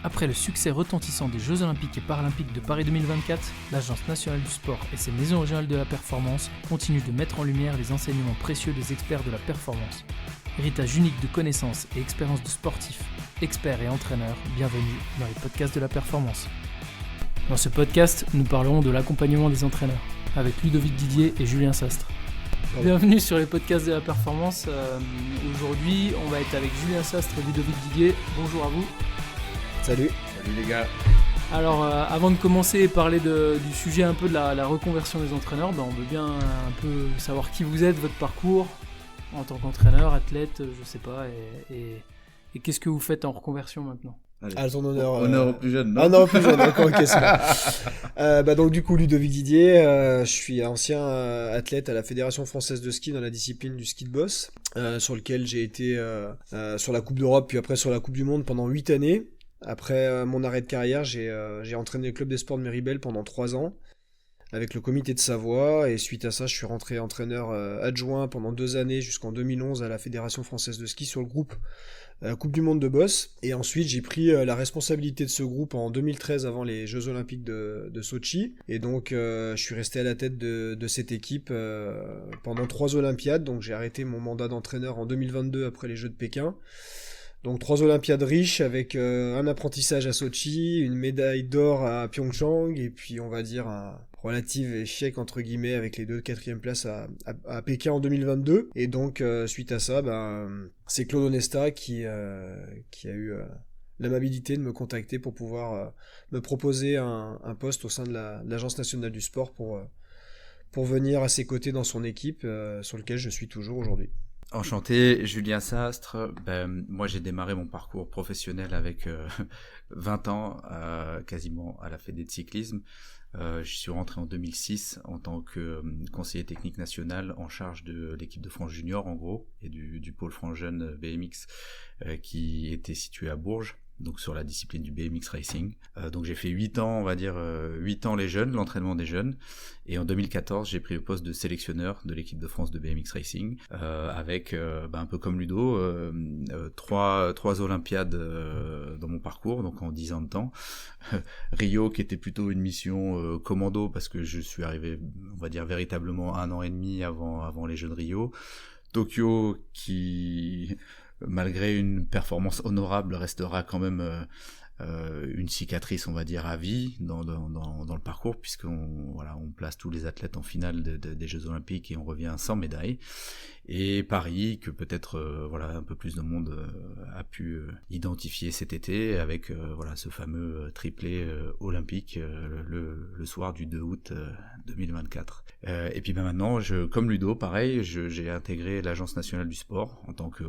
Après le succès retentissant des Jeux Olympiques et Paralympiques de Paris 2024, l'Agence nationale du sport et ses maisons régionales de la performance continuent de mettre en lumière les enseignements précieux des experts de la performance. Héritage unique de connaissances et expériences de sportifs, experts et entraîneurs, bienvenue dans les podcasts de la performance. Dans ce podcast, nous parlerons de l'accompagnement des entraîneurs, avec Ludovic Didier et Julien Sastre. Bienvenue sur les podcasts de la performance. Aujourd'hui, on va être avec Julien Sastre et Ludovic Didier. Bonjour à vous. Salut. Salut les gars. Alors, avant de commencer et parler du sujet un peu de la reconversion des entraîneurs, on veut bien un peu savoir qui vous êtes, votre parcours en tant qu'entraîneur, athlète, je sais pas, et qu'est-ce que vous faites en reconversion maintenant ? Allez. À ton honneur. Honneur aux plus jeunes, non ? Ah non, aux plus jeunes, d'accord, ok, c'est bon. Donc du coup, Ludovic Didier, je suis ancien athlète à la Fédération Française de Ski dans la discipline du ski de boss, sur lequel j'ai été sur la Coupe d'Europe, puis après sur la Coupe du Monde pendant 8 années. Après mon arrêt de carrière, j'ai entraîné le club des sports de Méribel pendant 3 ans, avec le comité de Savoie, et suite à ça, je suis rentré entraîneur adjoint pendant 2 années jusqu'en 2011 à la Fédération Française de Ski sur le groupe Coupe du Monde de Boss, et ensuite j'ai pris la responsabilité de ce groupe en 2013 avant les Jeux Olympiques de Sotchi, et donc je suis resté à la tête de cette équipe pendant 3 Olympiades, donc j'ai arrêté mon mandat d'entraîneur en 2022 après les Jeux de Pékin. Donc 3 Olympiades riches avec un apprentissage à Sotchi, une médaille d'or à Pyeongchang, et puis on va dire un relatif échec entre guillemets avec les 2 4e places à Pékin en 2022. Et donc suite à ça, c'est Claude Onesta qui a eu l'amabilité de me contacter pour pouvoir me proposer un poste au sein de l'Agence nationale du sport pour venir à ses côtés dans son équipe, sur lequel je suis toujours aujourd'hui. Enchanté, Julien Sastre. Moi, j'ai démarré mon parcours professionnel avec 20 ans, quasiment à la Fédé de cyclisme. Je suis rentré en 2006 en tant que conseiller technique national en charge de l'équipe de France Junior, en gros, et du pôle France Jeune BMX qui était situé à Bourges, donc sur la discipline du BMX Racing. Donc j'ai fait 8 ans, on va dire 8 ans les jeunes, l'entraînement des jeunes, et en 2014 j'ai pris le poste de sélectionneur de l'équipe de France de BMX Racing, avec un peu comme Ludo, 3 Olympiades dans mon parcours, donc en 10 ans de temps. Rio qui était plutôt une mission commando, parce que je suis arrivé, on va dire véritablement 1 an et demi avant les Jeux de Rio. Tokyo qui, malgré une performance honorable, restera quand même une cicatrice, on va dire, à vie dans le parcours, puisqu'on place tous les athlètes en finale des Jeux Olympiques et on revient sans médaille. Et Paris, que peut-être un peu plus de monde a pu identifier cet été, avec ce fameux triplé olympique le soir du 2 août 2024. Et puis maintenant, comme Ludo, pareil, j'ai intégré l'Agence nationale du sport en tant que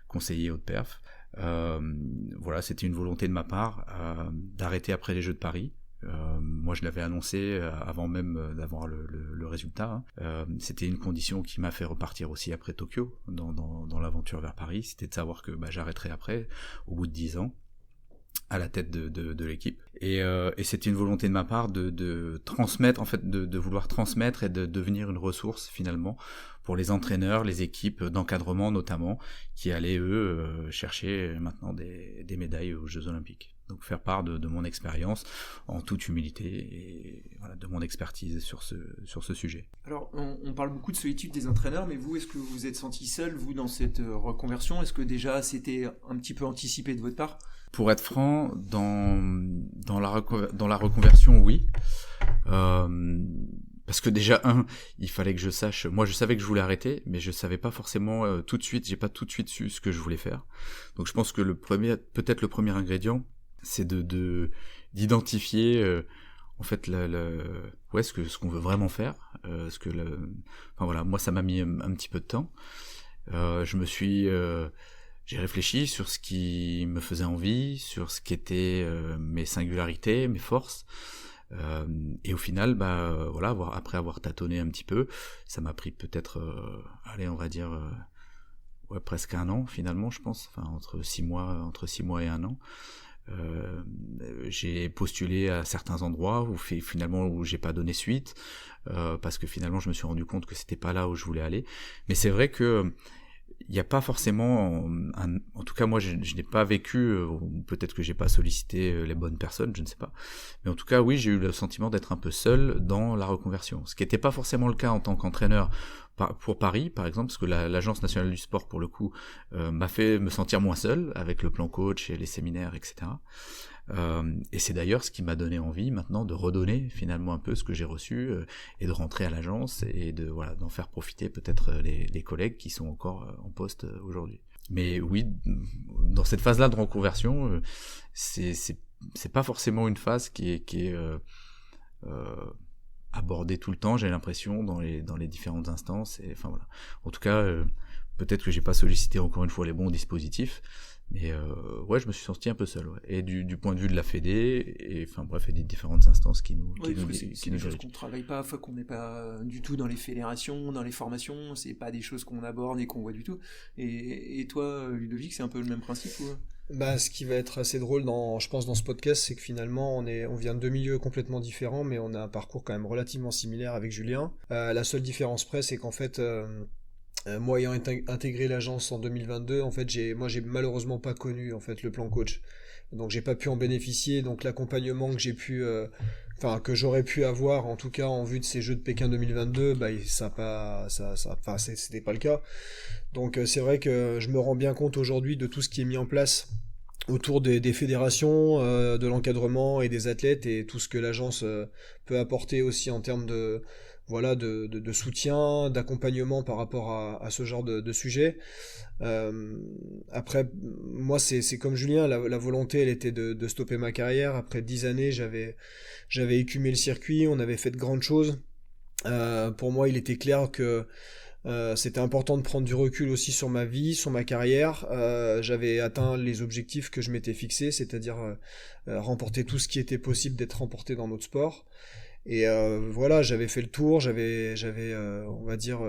conseiller haute perf. C'était une volonté de ma part d'arrêter après les Jeux de Paris. Moi je l'avais annoncé avant même d'avoir le résultat. C'était une condition qui m'a fait repartir aussi après Tokyo dans l'aventure vers Paris, c'était de savoir que j'arrêterais après, au bout de 10 ans, à la tête de l'équipe. Et c'était une volonté de ma part de transmettre, en fait, de vouloir transmettre et de devenir une ressource finalement pour les entraîneurs, les équipes d'encadrement notamment, qui allaient eux chercher maintenant des médailles aux Jeux Olympiques. Donc faire part de mon expérience en toute humilité et de mon expertise sur ce sujet. Alors on parle beaucoup de solitude des entraîneurs, mais vous, est-ce que vous vous êtes senti seul, vous, dans cette reconversion ? Est-ce que déjà c'était un petit peu anticipé de votre part ? Pour être franc, dans la reconversion, oui. Parce que déjà, il fallait que je sache. Moi, je savais que je voulais arrêter, mais je savais pas forcément tout de suite. J'ai pas tout de suite su ce que je voulais faire. Donc, je pense que peut-être le premier ingrédient, c'est d'identifier en fait ce qu'on veut vraiment faire. Moi, ça m'a mis un petit peu de temps. J'ai réfléchi sur ce qui me faisait envie, sur ce qui était mes singularités, mes forces. Et au final, après avoir tâtonné un petit peu, ça m'a pris peut-être, on va dire, presque 1 an finalement, je pense, entre 6 mois et 1 an. J'ai postulé à certains endroits où j'ai pas donné suite, parce que finalement je me suis rendu compte que c'était pas là où je voulais aller. Mais c'est vrai que il n'y a pas forcément, en tout cas moi je n'ai pas vécu, ou peut-être que j'ai pas sollicité les bonnes personnes, je ne sais pas, mais en tout cas oui, j'ai eu le sentiment d'être un peu seul dans la reconversion, ce qui n'était pas forcément le cas en tant qu'entraîneur pour Paris par exemple, parce que l'Agence nationale du sport pour le coup m'a fait me sentir moins seul avec le plan coach et les séminaires, etc. Et c'est d'ailleurs ce qui m'a donné envie maintenant de redonner finalement un peu ce que j'ai reçu et de rentrer à l'agence et d'en faire profiter peut-être les collègues qui sont encore en poste aujourd'hui. Mais oui, dans cette phase-là de reconversion, c'est pas forcément une phase qui est abordée tout le temps, j'ai l'impression, dans les différentes instances. Et enfin voilà. En tout cas, peut-être que j'ai pas sollicité encore une fois les bons dispositifs. Mais ouais, je me suis senti un peu seul, ouais. Et du point de vue de la Fédé, et enfin bref, et des différentes instances qui nous c'est des choses qu'on travaille pas, qu'on n'est pas du tout dans les fédérations, dans les formations, c'est pas des choses qu'on aborde et qu'on voit du tout. Et toi, Ludovic, c'est un peu le même principe ou... Bah, ce qui va être assez drôle je pense, dans ce podcast, c'est que finalement, on vient de deux milieux complètement différents, mais on a un parcours quand même relativement similaire avec Julien. La seule différence près, c'est qu'en fait, moi ayant intégré l'agence en 2022, en fait, j'ai malheureusement pas connu en fait le plan coach, donc j'ai pas pu en bénéficier. Donc l'accompagnement que j'ai pu, que j'aurais pu avoir, en tout cas en vue de ces Jeux de Pékin 2022, bah c'était pas le cas. Donc c'est vrai que je me rends bien compte aujourd'hui de tout ce qui est mis en place autour des fédérations, de l'encadrement et des athlètes, et tout ce que l'agence peut apporter aussi en termes de soutien, d'accompagnement par rapport à ce genre de sujet. Après, moi, c'est comme Julien, la volonté, elle était de stopper ma carrière. Après 10 années, j'avais écumé le circuit, on avait fait de grandes choses. Pour moi, il était clair que c'était important de prendre du recul aussi sur ma vie, sur ma carrière. J'avais atteint les objectifs que je m'étais fixés, c'est-à-dire remporter tout ce qui était possible d'être remporté dans notre sport. Et voilà, j'avais fait le tour, j'avais on va dire,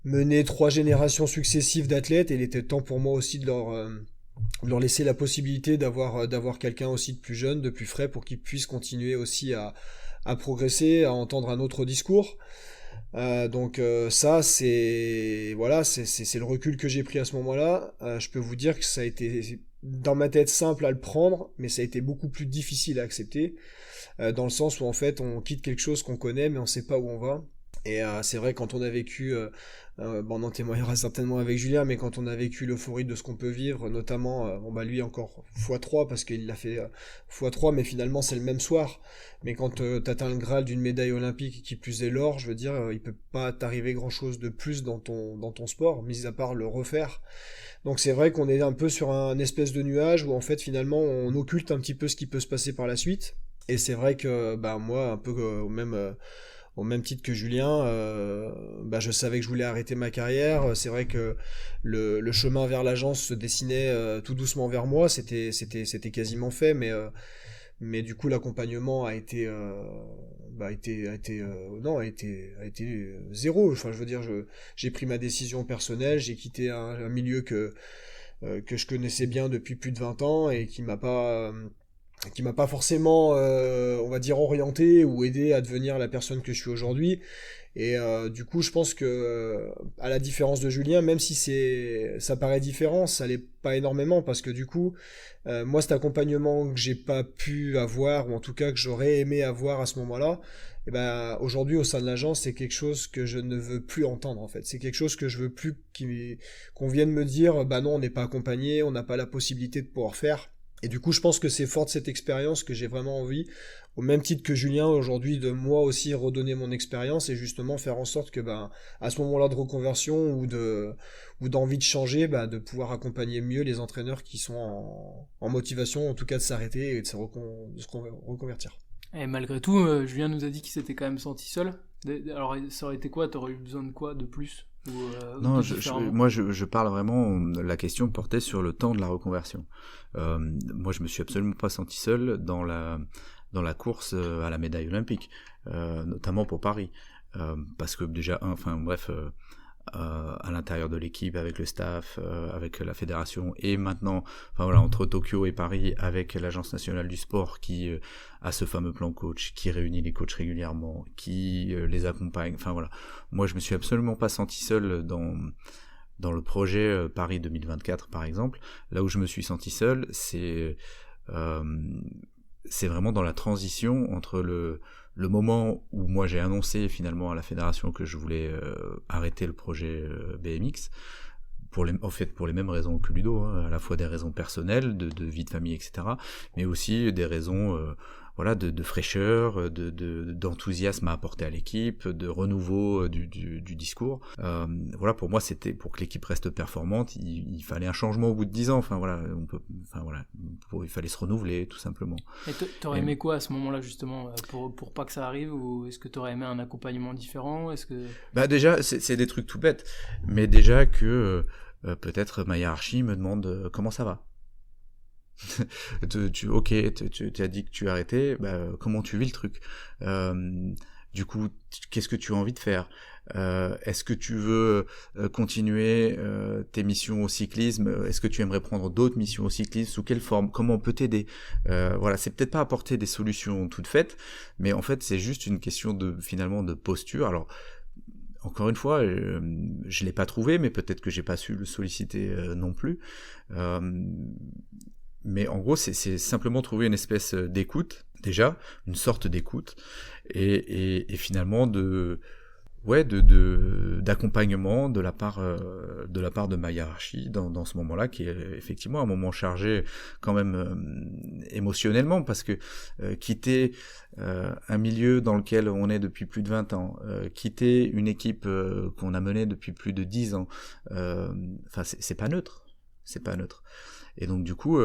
mené 3 générations successives d'athlètes, et il était temps pour moi aussi de leur laisser la possibilité d'avoir quelqu'un aussi de plus jeune, de plus frais, pour qu'ils puissent continuer aussi à progresser, à entendre un autre discours. Donc ça, c'est le recul que j'ai pris à ce moment-là. Je peux vous dire que ça a été dans ma tête simple à le prendre, mais ça a été beaucoup plus difficile à accepter, dans le sens où en fait on quitte quelque chose qu'on connaît mais on sait pas où on va. Et c'est vrai, quand on a vécu, on en témoignera certainement avec Julien, mais quand on a vécu l'euphorie de ce qu'on peut vivre, notamment, lui encore x3 parce qu'il l'a fait x3, mais finalement c'est le même soir. Mais quand t'atteins le Graal d'une médaille olympique, qui plus est l'or, je veux dire, il peut pas t'arriver grand chose de plus dans ton sport, mis à part le refaire. Donc c'est vrai qu'on est un peu sur un espèce de nuage où en fait finalement on occulte un petit peu ce qui peut se passer par la suite. Et c'est vrai que moi, un peu au même titre que Julien, je savais que je voulais arrêter ma carrière. C'est vrai que le chemin vers l'agence se dessinait tout doucement vers moi. C'était quasiment fait, mais du coup l'accompagnement a été zéro. Enfin, je veux dire, j'ai pris ma décision personnelle, j'ai quitté un milieu que je connaissais bien depuis plus de 20 ans et qui m'a pas forcément, on va dire, orienté ou aidé à devenir la personne que je suis aujourd'hui. Et du coup, je pense que, à la différence de Julien, même si ça paraît différent, ça l'est pas énormément, parce que du coup, moi, cet accompagnement que j'ai pas pu avoir, ou en tout cas que j'aurais aimé avoir à ce moment-là, et aujourd'hui, au sein de l'agence, c'est quelque chose que je ne veux plus entendre, en fait. C'est quelque chose que je veux plus qu'on vienne me dire, non, on n'est pas accompagné, on n'a pas la possibilité de pouvoir faire. Et du coup, je pense que c'est fort de cette expérience que j'ai vraiment envie, au même titre que Julien aujourd'hui, de moi aussi redonner mon expérience et justement faire en sorte que, à ce moment-là de reconversion ou d'envie de changer, de pouvoir accompagner mieux les entraîneurs qui sont en motivation, en tout cas de s'arrêter et de se reconvertir. Et malgré tout, Julien nous a dit qu'il s'était quand même senti seul. Alors, ça aurait été quoi? T'aurais eu besoin de quoi de plus? Non, moi je parle vraiment, la question portait sur le temps de la reconversion. Moi je me suis absolument pas senti seul dans la course à la médaille olympique, notamment pour Paris, parce que déjà à l'intérieur de l'équipe, avec le staff, avec la fédération, et maintenant, entre Tokyo et Paris, avec l'Agence nationale du sport qui a ce fameux plan coach, qui réunit les coachs régulièrement, qui les accompagne. Moi, je me suis absolument pas senti seul dans le projet Paris 2024 par exemple, là où je me suis senti seul, c'est vraiment dans la transition entre le moment où moi j'ai annoncé finalement à la fédération que je voulais arrêter le projet BMX, pour les mêmes raisons que Ludo, hein, à la fois des raisons personnelles, de vie de famille, etc., mais aussi des raisons de fraîcheur, d'enthousiasme à apporter à l'équipe, de renouveau du discours. Pour moi, c'était pour que l'équipe reste performante, il fallait un changement au bout de 10 ans. Il fallait se renouveler, tout simplement. Et t'aurais aimé quoi à ce moment-là, justement, pour pas que ça arrive, ou est-ce que t'aurais aimé un accompagnement différent? Déjà, c'est des trucs tout bêtes, mais déjà que peut-être ma hiérarchie me demande comment ça va. Tu as dit que tu arrêtais, comment tu vis le truc, du coup qu'est-ce que tu as envie de faire, est-ce que tu veux continuer tes missions au cyclisme, est-ce que tu aimerais prendre d'autres missions au cyclisme, sous quelle forme, comment on peut t'aider, c'est peut-être pas apporter des solutions toutes faites, mais en fait c'est juste une question finalement de posture. Alors encore une fois, je l'ai pas trouvé, mais peut-être que j'ai pas su le solliciter non plus. Mais en gros, c'est simplement trouver une espèce d'écoute, déjà, une sorte d'écoute, et finalement d'accompagnement de la part de ma hiérarchie dans ce moment-là, qui est effectivement un moment chargé quand même émotionnellement, parce que quitter un milieu dans lequel on est depuis plus de 20 ans, quitter une équipe qu'on a menée depuis plus de 10 ans, c'est pas neutre. Et donc du coup,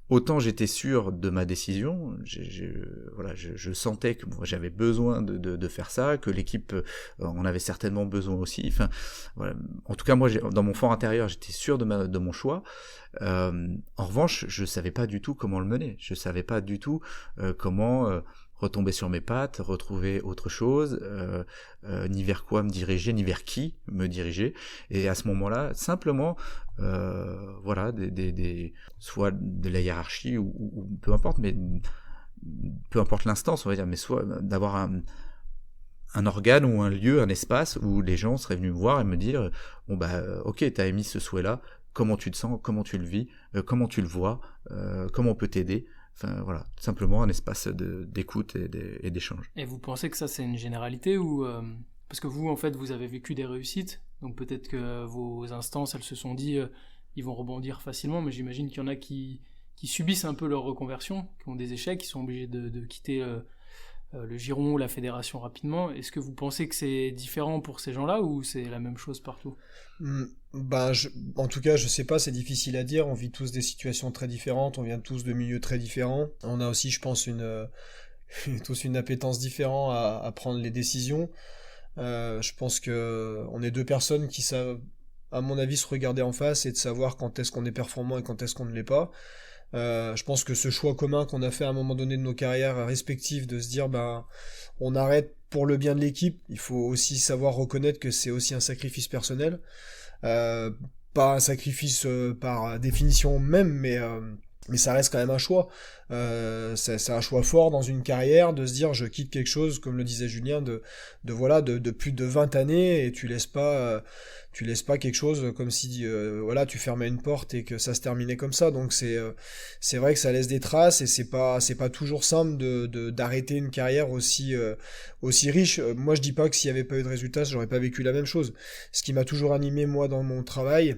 autant j'étais sûr de ma décision, je sentais que j'avais besoin de faire ça, que l'équipe en avait certainement besoin aussi. En tout cas, moi, dans mon fort intérieur, j'étais sûr de mon choix. En revanche, je savais pas du tout comment le mener. Je savais pas du tout comment retomber sur mes pattes, retrouver autre chose, ni vers quoi me diriger, ni vers qui me diriger. Et à ce moment-là, simplement, soit de la hiérarchie ou peu importe, mais peu importe l'instance, on va dire, mais soit d'avoir un organe ou un lieu, un espace où les gens seraient venus me voir et me dire ok, t'as émis ce souhait-là, comment tu te sens, comment tu le vis, comment tu le vois, comment on peut t'aider. Simplement un espace d'écoute et d'échange. Et vous pensez que ça c'est une généralité, ou parce que vous en fait vous avez vécu des réussites, donc peut-être que vos instances elles se sont dit ils vont rebondir facilement, mais j'imagine qu'il y en a qui subissent un peu leur reconversion, qui ont des échecs, qui sont obligés de quitter le giron ou la fédération rapidement. Est-ce que vous pensez que c'est différent pour ces gens-là, ou c'est la même chose partout? En tout cas, je sais pas, c'est difficile à dire. On vit tous des situations très différentes, on vient tous de milieux très différents. On a aussi, je pense, tous une appétence différente à prendre les décisions. Je pense que on est deux personnes qui savent, à mon avis, se regarder en face et de savoir quand est-ce qu'on est performant et quand est-ce qu'on ne l'est pas. Je pense que ce choix commun qu'on a fait à un moment donné de nos carrières respectives, de se dire on arrête pour le bien de l'équipe, il faut aussi savoir reconnaître que c'est aussi un sacrifice personnel, pas un sacrifice par définition même, mais ça reste quand même un choix. C'est un choix fort dans une carrière, de se dire je quitte quelque chose, comme le disait Julien, de plus de 20 années, et tu laisses pas quelque chose comme si tu fermais une porte et que ça se terminait comme ça. Donc c'est vrai que ça laisse des traces, et c'est pas toujours simple d'arrêter une carrière aussi riche. Moi je dis pas que s'il y avait pas eu de résultats, j'aurais pas vécu la même chose. Ce qui m'a toujours animé moi dans mon travail,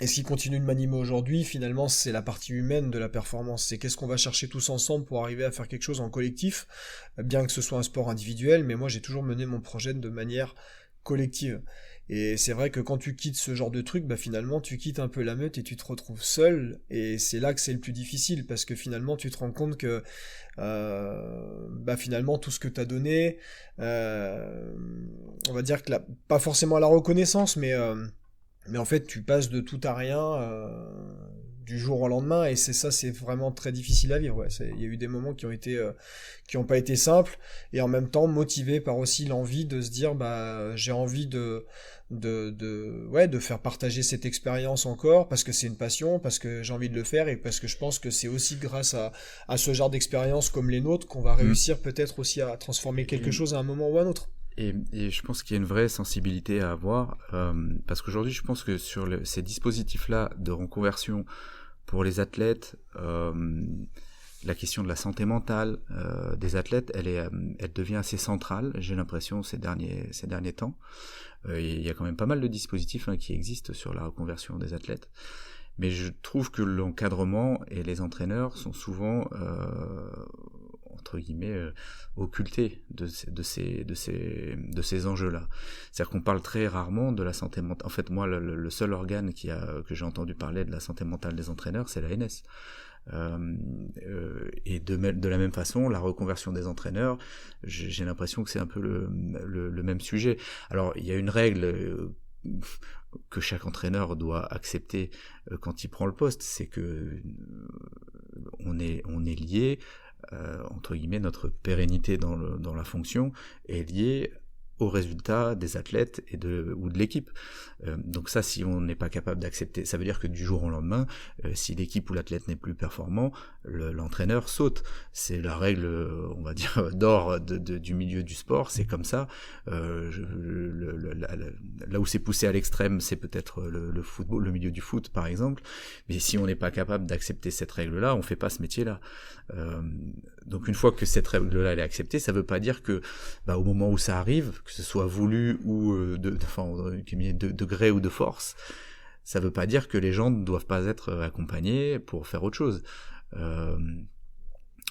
et ce qui continue de m'animer aujourd'hui, finalement, c'est la partie humaine de la performance. C'est qu'est-ce qu'on va chercher tous ensemble pour arriver à faire quelque chose en collectif, bien que ce soit un sport individuel, mais moi j'ai toujours mené mon projet de manière collective. Et c'est vrai que quand tu quittes ce genre de truc, finalement tu quittes un peu la meute et tu te retrouves seul, et c'est là que c'est le plus difficile, parce que finalement tu te rends compte que finalement tout ce que t'as donné, on va dire que pas forcément à la reconnaissance, mais en fait tu passes de tout à rien du jour au lendemain, et c'est vraiment très difficile à vivre. Il y a eu des moments qui ont pas été simples, et en même temps motivés par aussi l'envie de se dire j'ai envie de faire partager cette expérience encore, parce que c'est une passion, parce que j'ai envie de le faire, et parce que je pense que c'est aussi grâce à ce genre d'expérience comme les nôtres qu'on va réussir peut-être aussi à transformer quelque chose à un moment ou à un autre. Et je pense qu'il y a une vraie sensibilité à avoir, parce qu'aujourd'hui, je pense que sur ces dispositifs-là de reconversion pour les athlètes, la question de la santé mentale des athlètes, elle devient assez centrale, j'ai l'impression, ces derniers temps. Il y a quand même pas mal de dispositifs qui existent sur la reconversion des athlètes. Mais je trouve que l'encadrement et les entraîneurs sont souvent, entre guillemets, occultés de ces enjeux-là. C'est-à-dire qu'on parle très rarement de la santé mentale. En fait, moi, le seul organe que j'ai entendu parler de la santé mentale des entraîneurs, c'est l'ANS. Et de la même façon, la reconversion des entraîneurs, j'ai l'impression que c'est un peu le même sujet. Alors, il y a une règle que chaque entraîneur doit accepter quand il prend le poste, c'est que on est lié, entre guillemets, notre pérennité dans la fonction est liée aux résultats des athlètes ou de l'équipe. Donc ça, si on n'est pas capable d'accepter, ça veut dire que du jour au lendemain, si l'équipe ou l'athlète n'est plus performant, l'entraîneur saute. C'est la règle, on va dire, d'or du milieu du sport, c'est comme ça. Là où c'est poussé à l'extrême, c'est peut-être le football, le milieu du foot par exemple, mais si on n'est pas capable d'accepter cette règle-là, on fait pas ce métier-là. Donc une fois que cette règle-là elle est acceptée, ça veut pas dire que au moment où ça arrive, que ce soit voulu ou de gré ou de force, ça veut pas dire que les gens ne doivent pas être accompagnés pour faire autre chose.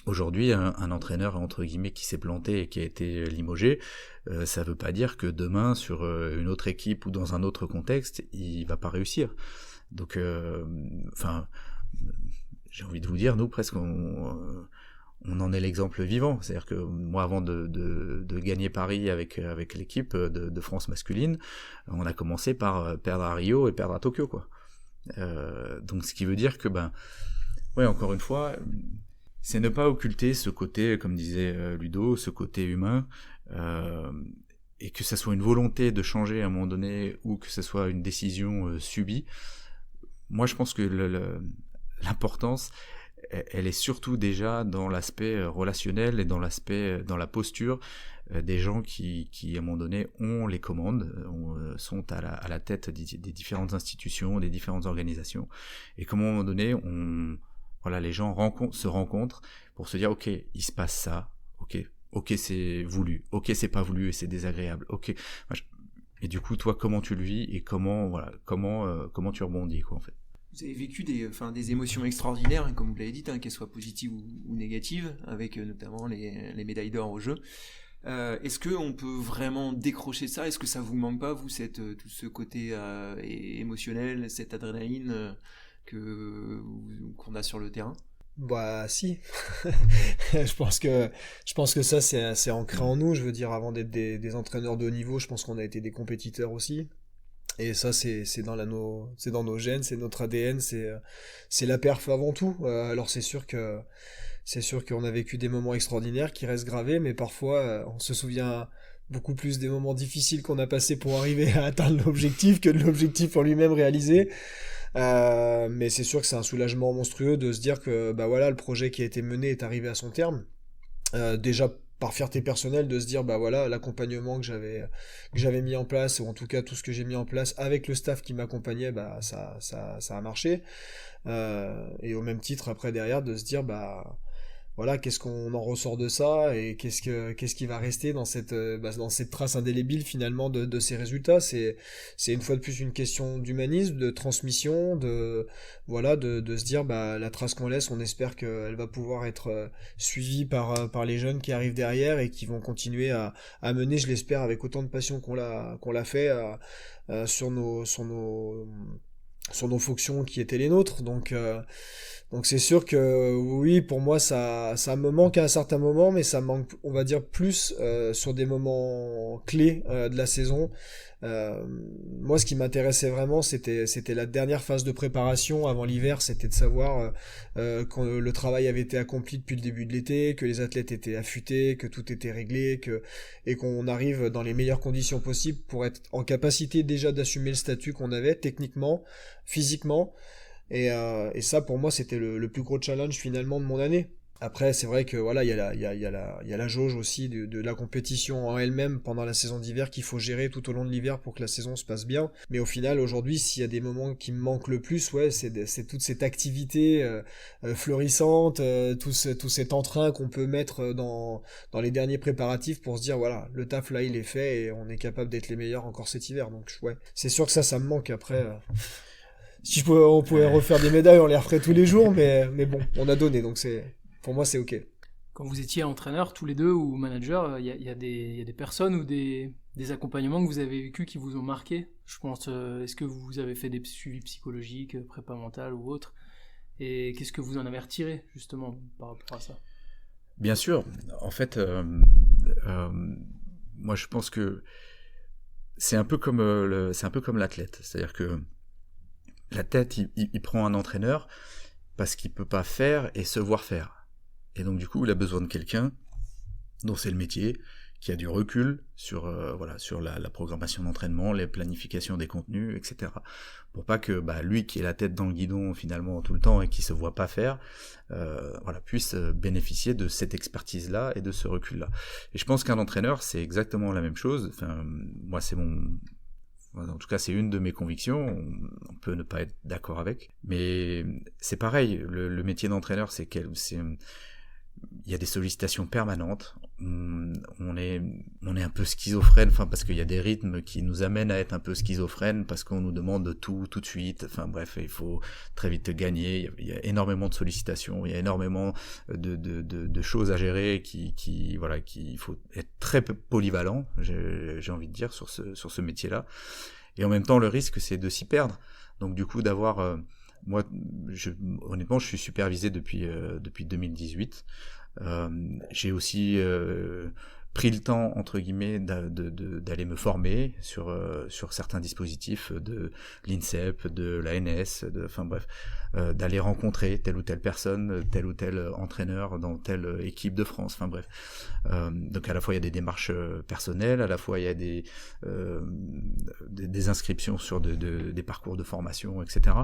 Aujourd'hui, un entraîneur entre guillemets qui s'est planté et qui a été limogé, ça veut pas dire que demain sur une autre équipe ou dans un autre contexte, il va pas réussir. Donc, j'ai envie de vous dire, nous presque on en est l'exemple vivant. C'est-à-dire que moi, avant de gagner Paris avec l'équipe de France masculine, on a commencé par perdre à Rio et perdre à Tokyo, quoi. Donc, ce qui veut dire que, encore une fois, c'est ne pas occulter ce côté, comme disait Ludo, ce côté humain, et que ça soit une volonté de changer à un moment donné ou que ce soit une décision subie. Moi, je pense que l'importance, elle est surtout déjà dans l'aspect relationnel et dans la posture des gens qui à un moment donné ont les commandes, sont à la tête des différentes institutions, des différentes organisations, et comment à un moment donné les gens se rencontrent pour se dire ok, il se passe ça, ok c'est voulu, ok c'est pas voulu et c'est désagréable, ok. Et du coup toi comment tu le vis et comment tu rebondis, quoi, en fait. Vous avez vécu des émotions extraordinaires, comme vous l'avez dit, qu'elles soient positives ou négatives, avec notamment les médailles d'or au jeu. Est-ce qu'on peut vraiment décrocher ça ? Est-ce que ça vous manque pas, vous, tout ce côté émotionnel, cette adrénaline qu'on a sur le terrain ? Si. je pense que ça c'est ancré en nous. Je veux dire, avant d'être des entraîneurs de haut niveau, je pense qu'on a été des compétiteurs aussi. Et ça, c'est dans nos gènes, c'est notre ADN, c'est la perf avant tout. Alors c'est sûr qu'on a vécu des moments extraordinaires qui restent gravés, mais parfois on se souvient beaucoup plus des moments difficiles qu'on a passés pour arriver à atteindre l'objectif que de l'objectif en lui-même réalisé. Mais c'est sûr que c'est un soulagement monstrueux de se dire que le projet qui a été mené est arrivé à son terme. Déjà par fierté personnelle de se dire l'accompagnement que j'avais mis en place, ou en tout cas tout ce que j'ai mis en place avec le staff qui m'accompagnait, ça a marché, et au même titre après derrière de se dire qu'est-ce qu'on en ressort de ça, et qu'est-ce qui va rester dans cette trace indélébile finalement de ces résultats. C'est une fois de plus une question d'humanisme, de transmission, de se dire la trace qu'on laisse, on espère qu'elle va pouvoir être suivie par les jeunes qui arrivent derrière et qui vont continuer à mener, je l'espère, avec autant de passion qu'on l'a fait sur nos fonctions qui étaient les nôtres. Donc c'est sûr que oui, pour moi ça me manque à un certain moment, mais ça manque, on va dire, plus sur des moments clés de la saison. Moi, ce qui m'intéressait vraiment, c'était la dernière phase de préparation avant l'hiver, c'était de savoir quand le travail avait été accompli depuis le début de l'été, que les athlètes étaient affûtés, que tout était réglé, et qu'on arrive dans les meilleures conditions possibles pour être en capacité déjà d'assumer le statut qu'on avait techniquement, physiquement. Et ça, pour moi, c'était le plus gros challenge finalement de mon année. Après, c'est vrai que voilà, il y a la jauge aussi de la compétition en elle-même pendant la saison d'hiver qu'il faut gérer tout au long de l'hiver pour que la saison se passe bien. Mais au final, aujourd'hui, s'il y a des moments qui me manquent le plus, ouais, c'est toute cette activité florissante, tout cet entrain qu'on peut mettre dans les derniers préparatifs pour se dire, voilà, le taf là, il est fait et on est capable d'être les meilleurs encore cet hiver. Donc, ouais, c'est sûr que ça me manque après. Si on pouvait refaire des médailles, on les referait tous les jours, mais bon, on a donné, donc pour moi, c'est ok. Quand vous étiez entraîneur, tous les deux, ou manager, il y a des personnes ou des accompagnements que vous avez vécus qui vous ont marqué. Je pense, est-ce que vous avez fait des suivis psychologiques, prépa mentale ou autre? Et qu'est-ce que vous en avez retiré, justement, par rapport à ça? Bien sûr. En fait, moi, je pense que c'est un peu comme l'athlète. C'est-à-dire que l'athlète, il prend un entraîneur parce qu'il peut pas faire et se voir faire. Et donc du coup, il a besoin de quelqu'un dont c'est le métier, qui a du recul sur la programmation d'entraînement, les planifications des contenus, etc. Pour pas que lui qui est la tête dans le guidon finalement tout le temps et qui se voit pas faire, puisse bénéficier de cette expertise-là et de ce recul-là. Et je pense qu'un entraîneur, c'est exactement la même chose. Enfin, moi, en tout cas, c'est une de mes convictions. On peut ne pas être d'accord avec, mais c'est pareil. Le métier d'entraîneur, il y a des sollicitations permanentes. On est un peu schizophrène, parce qu'il y a des rythmes qui nous amènent à être un peu schizophrène parce qu'on nous demande tout de suite. Enfin bref, il faut très vite gagner. Il y a énormément de sollicitations, il y a énormément de choses à gérer il faut être très polyvalent. J'ai envie de dire sur ce métier-là. Et en même temps, le risque, c'est de s'y perdre. Donc du coup, d'avoir moi, honnêtement, je suis supervisé depuis 2018. J'ai aussi pris le temps, entre guillemets, d'aller me former sur certains dispositifs de l'INSEP, de l'ANS, d'aller rencontrer telle ou telle personne, tel ou tel entraîneur dans telle équipe de France. Enfin bref. Donc à la fois il y a des démarches personnelles, à la fois il y a des inscriptions sur des parcours de formation, etc.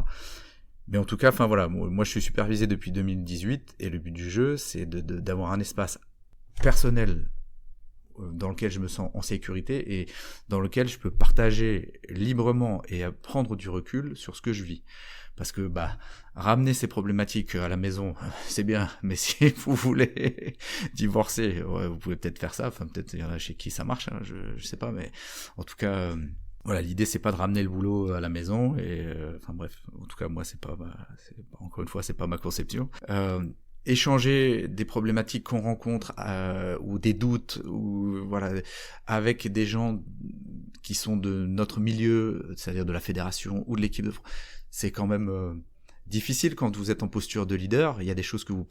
Mais en tout cas, moi je suis supervisé depuis 2018 et le but du jeu, c'est d'avoir un espace personnel dans lequel je me sens en sécurité et dans lequel je peux partager librement et prendre du recul sur ce que je vis. Parce que ramener ces problématiques à la maison, c'est bien, mais si vous voulez divorcer, vous pouvez peut-être faire ça. Enfin, peut-être il y en a chez qui ça marche, je sais pas, mais en tout cas. L'idée c'est pas de ramener le boulot à la maison et en tout cas moi encore une fois c'est pas ma conception. Échanger des problématiques qu'on rencontre ou des doutes avec des gens qui sont de notre milieu, c'est-à-dire de la fédération ou de l'équipe de France, c'est quand même difficile quand vous êtes en posture de leader. Il y a des choses que vous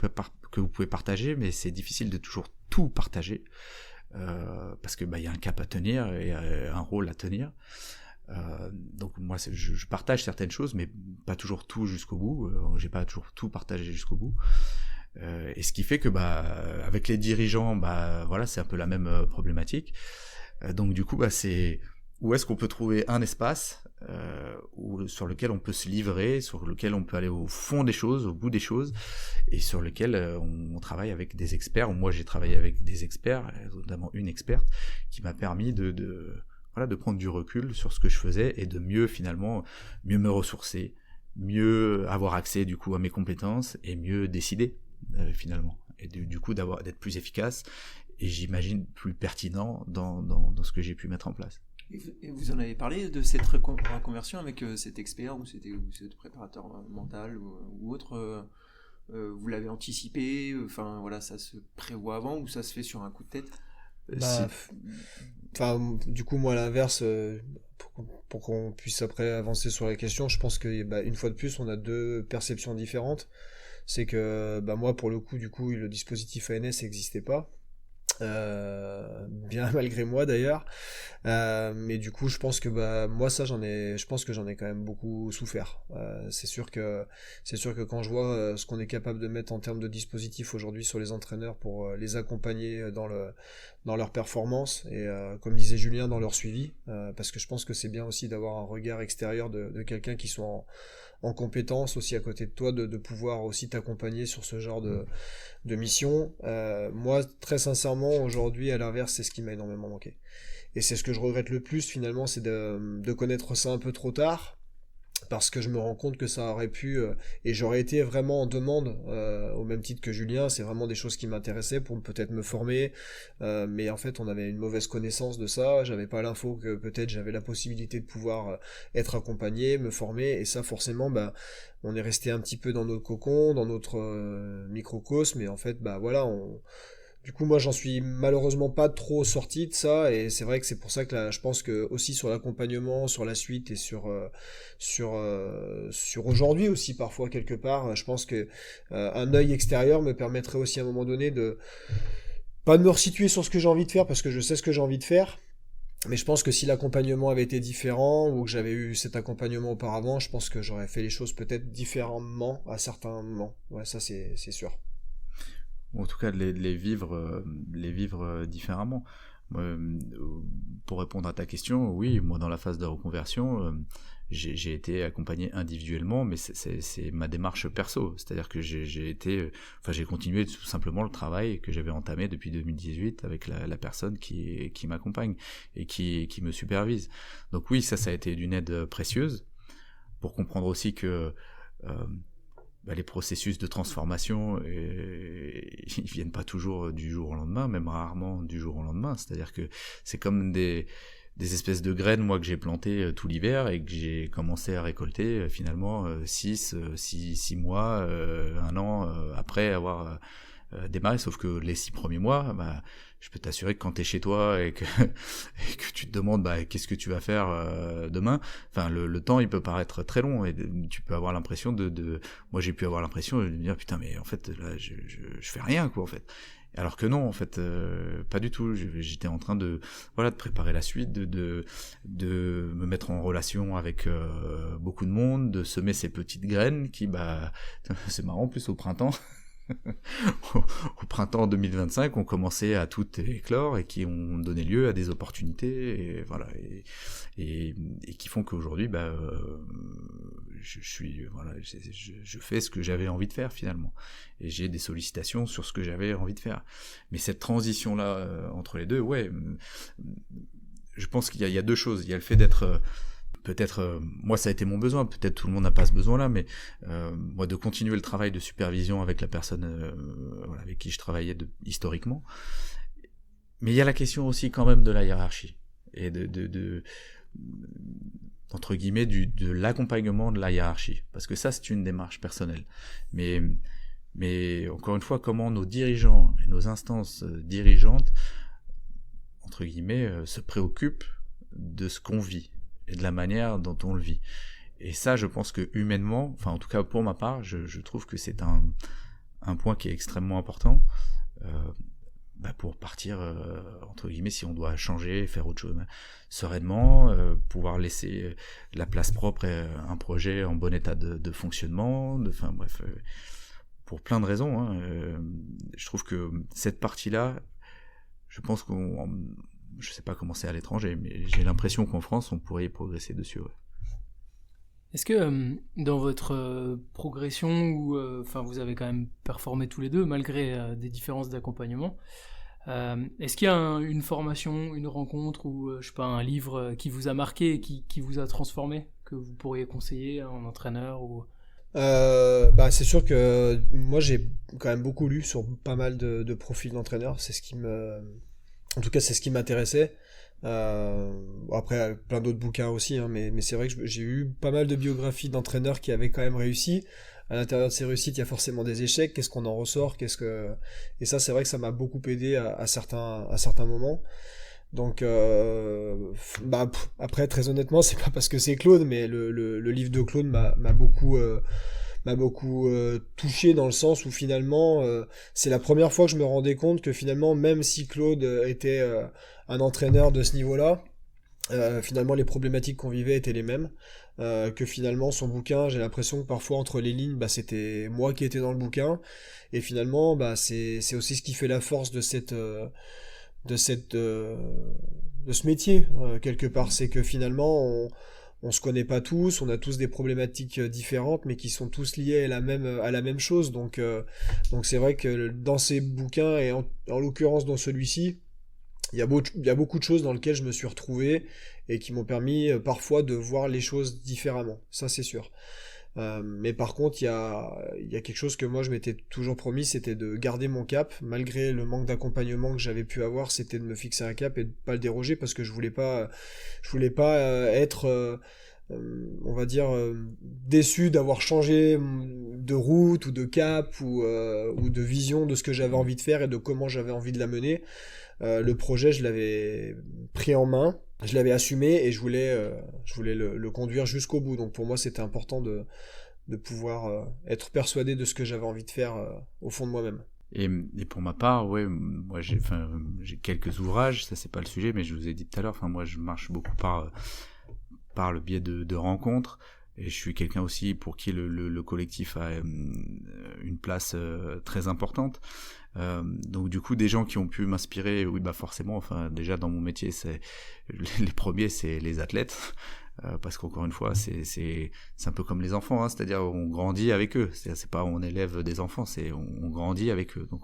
pouvez partager, mais c'est difficile de toujours tout partager. Parce que y a un cap à tenir et un rôle à tenir. Donc moi je partage certaines choses, mais pas toujours tout jusqu'au bout. J'ai pas toujours tout partagé jusqu'au bout. Et ce qui fait que avec les dirigeants, c'est un peu la même problématique. Donc du coup c'est où est-ce qu'on peut trouver un espace sur lequel on peut se livrer, sur lequel on peut aller au fond des choses, au bout des choses, et sur lequel on travaille avec des experts. Moi j'ai travaillé avec des experts, notamment une experte qui m'a permis de prendre du recul sur ce que je faisais et de mieux me ressourcer, mieux avoir accès du coup à mes compétences et mieux décider finalement, et du coup d'être plus efficace et j'imagine plus pertinent dans ce que j'ai pu mettre en place. Et vous en avez parlé de cette reconversion avec cet expert ou cet préparateur mental ou autre, vous l'avez anticipé, ça se prévoit avant ou ça se fait sur un coup de tête? Du coup moi à l'inverse, pour qu'on puisse après avancer sur la question, je pense que une fois de plus on a deux perceptions différentes. C'est que moi pour le coup le dispositif ANS n'existait pas. Bien malgré moi d'ailleurs, mais du coup je pense que moi je pense que j'en ai quand même beaucoup souffert. C'est sûr que quand je vois ce qu'on est capable de mettre en termes de dispositifs aujourd'hui sur les entraîneurs pour les accompagner dans leur performance et comme disait Julien dans leur suivi, parce que je pense que c'est bien aussi d'avoir un regard extérieur de quelqu'un qui soit en compétences aussi à côté de toi, de pouvoir aussi t'accompagner sur ce genre de mission. Moi, très sincèrement, aujourd'hui, à l'inverse, c'est ce qui m'a énormément manqué. Et c'est ce que je regrette le plus, finalement, c'est de connaître ça un peu trop tard, parce que je me rends compte que ça aurait pu, et j'aurais été vraiment en demande, au même titre que Julien, c'est vraiment des choses qui m'intéressaient pour peut-être me former, mais en fait on avait une mauvaise connaissance de ça, j'avais pas l'info que peut-être j'avais la possibilité de pouvoir être accompagné, me former, et ça forcément, bah, on est resté un petit peu dans notre cocon, dans notre microcosme, et en fait, bah voilà, du coup, moi, j'en suis malheureusement pas trop sorti de ça, et c'est vrai que c'est pour ça que là, je pense que aussi sur l'accompagnement, sur la suite et sur aujourd'hui aussi parfois quelque part, je pense que un œil extérieur me permettrait aussi à un moment donné de pas de me resituer sur ce que j'ai envie de faire parce que je sais ce que j'ai envie de faire. Mais je pense que si l'accompagnement avait été différent ou que j'avais eu cet accompagnement auparavant, je pense que j'aurais fait les choses peut-être différemment à certains moments. Ouais, ça c'est sûr. En tout cas, de les vivre différemment. Pour répondre à ta question, oui, moi dans la phase de reconversion, j'ai été accompagné individuellement, mais c'est ma démarche perso. C'est-à-dire que j'ai continué tout simplement le travail que j'avais entamé depuis 2018 avec la personne qui m'accompagne et qui me supervise. Donc oui, ça a été d'une aide précieuse pour comprendre aussi que les processus de transformation, ils viennent pas toujours du jour au lendemain, même rarement du jour au lendemain. C'est-à-dire que c'est comme des espèces de graines, moi, que j'ai plantées tout l'hiver et que j'ai commencé à récolter finalement 6 mois, 1 an après avoir démarré. Sauf que les 6 premiers mois, je peux t'assurer que quand t'es chez toi et que tu te demandes qu'est-ce que tu vas faire demain, enfin le temps il peut paraître très long et tu peux avoir l'impression moi j'ai pu avoir l'impression de me dire putain mais en fait là je fais rien quoi en fait. Alors que non, en fait, pas du tout. J'étais en train de préparer la suite, de me mettre en relation avec beaucoup de monde, de semer ces petites graines qui, c'est marrant, en plus au printemps. Au printemps 2025, ont commencé à tout éclore et qui ont donné lieu à des opportunités et voilà et qui font qu'aujourd'hui je fais ce que j'avais envie de faire finalement et j'ai des sollicitations sur ce que j'avais envie de faire. Mais cette transition là entre les deux, je pense qu'il y a deux choses. Il y a le fait d'être peut-être, moi ça a été mon besoin, peut-être tout le monde n'a pas ce besoin-là, mais moi de continuer le travail de supervision avec la personne avec qui je travaillais historiquement. Mais il y a la question aussi quand même de la hiérarchie et entre guillemets de l'accompagnement de la hiérarchie, parce que ça c'est une démarche personnelle. Mais encore une fois, comment nos dirigeants et nos instances dirigeantes, entre guillemets, se préoccupent de ce qu'on vit et de la manière dont on le vit. Et ça, je pense que humainement, enfin en tout cas pour ma part, je trouve que c'est un point qui est extrêmement important pour partir, entre guillemets, si on doit changer, faire autre chose, sereinement, pouvoir laisser la place propre et un projet en bon état de fonctionnement, enfin bref, pour plein de raisons. Je trouve que cette partie-là, je pense je sais pas comment c'est à l'étranger, mais j'ai l'impression qu'en France, on pourrait y progresser dessus. Ouais. Est-ce que dans votre progression, où vous avez quand même performé tous les deux, malgré des différences d'accompagnement, est-ce qu'il y a une formation, une rencontre, ou je sais pas, un livre qui vous a marqué et qui vous a transformé, que vous pourriez conseiller à un entraîneur ou... C'est sûr que moi j'ai quand même beaucoup lu sur pas mal de profils d'entraîneurs, en tout cas, c'est ce qui m'intéressait. Après, plein d'autres bouquins aussi, mais c'est vrai que j'ai eu pas mal de biographies d'entraîneurs qui avaient quand même réussi. À l'intérieur de ces réussites, il y a forcément des échecs. Qu'est-ce qu'on en ressort? Et ça, c'est vrai que ça m'a beaucoup aidé à certains moments. Donc, après, très honnêtement, c'est pas parce que c'est Claude, mais le livre de Claude m'a beaucoup touché dans le sens où finalement c'est la première fois que je me rendais compte que finalement même si Claude était un entraîneur de ce niveau-là, finalement les problématiques qu'on vivait étaient les mêmes, que finalement son bouquin, j'ai l'impression que parfois entre les lignes c'était moi qui étais dans le bouquin, et finalement c'est aussi ce qui fait la force de ce métier quelque part, c'est que finalement on se connaît pas tous, on a tous des problématiques différentes, mais qui sont tous liées à la même chose. Donc c'est vrai que dans ces bouquins, et en l'occurrence dans celui-ci, il y a beaucoup de choses dans lesquelles je me suis retrouvé et qui m'ont permis parfois de voir les choses différemment. Ça, c'est sûr. Mais par contre, il y a quelque chose que moi je m'étais toujours promis, c'était de garder mon cap, malgré le manque d'accompagnement que j'avais pu avoir, c'était de me fixer un cap et de pas le déroger, parce que je voulais pas être on va dire déçu d'avoir changé de route ou de cap ou de vision de ce que j'avais envie de faire et de comment j'avais envie de la mener. Le projet, je l'avais pris en main, je l'avais assumé et je voulais le conduire jusqu'au bout. Donc pour moi, c'était important de pouvoir être persuadé de ce que j'avais envie de faire au fond de moi-même. Et pour ma part, ouais, moi j'ai quelques ouvrages, ça c'est pas le sujet, mais je vous ai dit tout à l'heure, moi je marche beaucoup par le biais de rencontres. Et je suis quelqu'un aussi pour qui le collectif a une place très importante. Donc du coup, des gens qui ont pu m'inspirer, oui, forcément, déjà dans mon métier, les premiers, c'est les athlètes. Parce qu'encore une fois, c'est un peu comme les enfants, c'est-à-dire on grandit avec eux. C'est pas on élève des enfants, c'est on grandit avec eux. Donc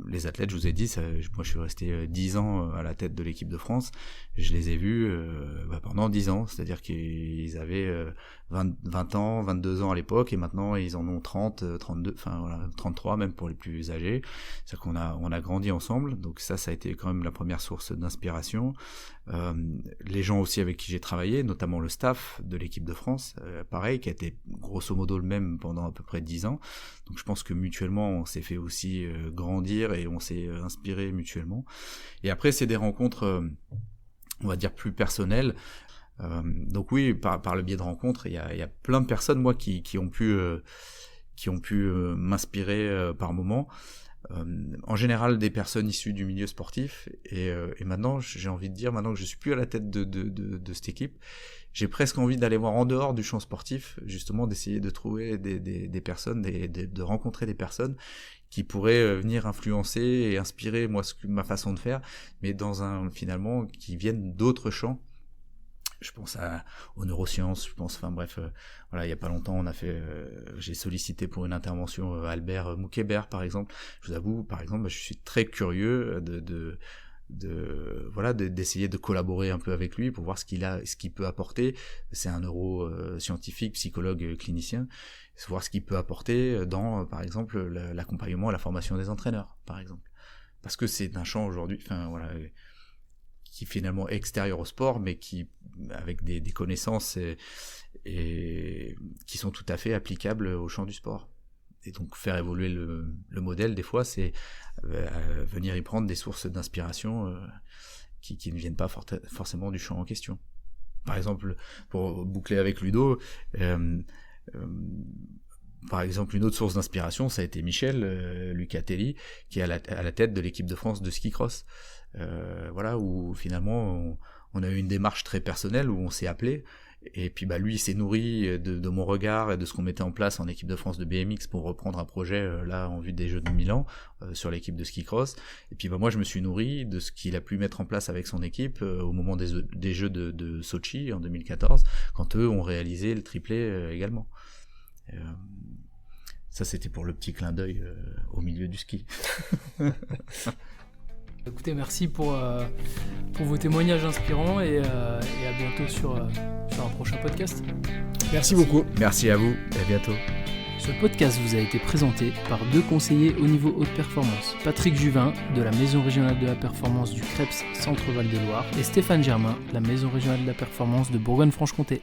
les athlètes, je vous ai dit, moi je suis resté 10 ans à la tête de l'équipe de France. Je les ai vus pendant 10 ans, c'est-à-dire qu'ils avaient 20 ans, 22 ans à l'époque, et maintenant ils en ont 30, 32, 33 même pour les plus âgés. C'est-à-dire qu'on a grandi ensemble. Donc ça a été quand même la première source d'inspiration. Les gens aussi avec qui j'ai travaillé, notamment le staff de l'équipe de France, pareil, qui a été grosso modo le même pendant à peu près 10 ans. Donc je pense que mutuellement, on s'est fait aussi grandir et on s'est inspiré mutuellement. Et après, c'est des rencontres, on va dire, plus personnelles. Donc oui, par le biais de rencontres, il y a plein de personnes, moi, qui ont pu m'inspirer par moments. En général des personnes issues du milieu sportif et maintenant j'ai envie de dire, maintenant que je suis plus à la tête de cette équipe, j'ai presque envie d'aller voir en dehors du champ sportif, justement d'essayer de trouver des personnes, de rencontrer des personnes qui pourraient venir influencer et inspirer ma façon de faire, mais finalement qui viennent d'autres champs. Je pense aux neurosciences, il y a pas longtemps, j'ai sollicité pour une intervention Albert Moukébert, par exemple. Je vous avoue, par exemple, je suis très curieux d'essayer de collaborer un peu avec lui pour voir ce qu'il peut apporter. C'est un neuroscientifique, psychologue, clinicien. Voir ce qu'il peut apporter dans, par exemple, l'accompagnement et la formation des entraîneurs, par exemple. Parce que c'est un champ aujourd'hui, qui finalement est extérieur au sport, mais qui avec des connaissances et qui sont tout à fait applicables au champ du sport. Et donc faire évoluer le modèle, des fois, c'est venir y prendre des sources d'inspiration qui ne viennent pas forcément du champ en question. Par exemple, pour boucler avec Ludo, par exemple, une autre source d'inspiration, ça a été Michel Lucatelli, qui est à la tête de l'équipe de France de ski cross. Où finalement on a eu une démarche très personnelle où on s'est appelé et puis lui il s'est nourri de mon regard et de ce qu'on mettait en place en équipe de France de BMX pour reprendre un projet en vue des Jeux de Milan sur l'équipe de ski cross, et puis moi je me suis nourri de ce qu'il a pu mettre en place avec son équipe au moment des Jeux de Sochi en 2014 quand eux ont réalisé le triplé également. Ça c'était pour le petit clin d'œil au milieu du ski. Écoutez, merci pour vos témoignages inspirants et à bientôt sur un prochain podcast. Merci beaucoup. Merci à vous et à bientôt. Ce podcast vous a été présenté par deux conseillers au niveau haute performance, Patrick Juvin de la Maison régionale de la performance du Creps Centre Val de Loire et Stéphane Germain de la Maison régionale de la performance de Bourgogne-Franche-Comté.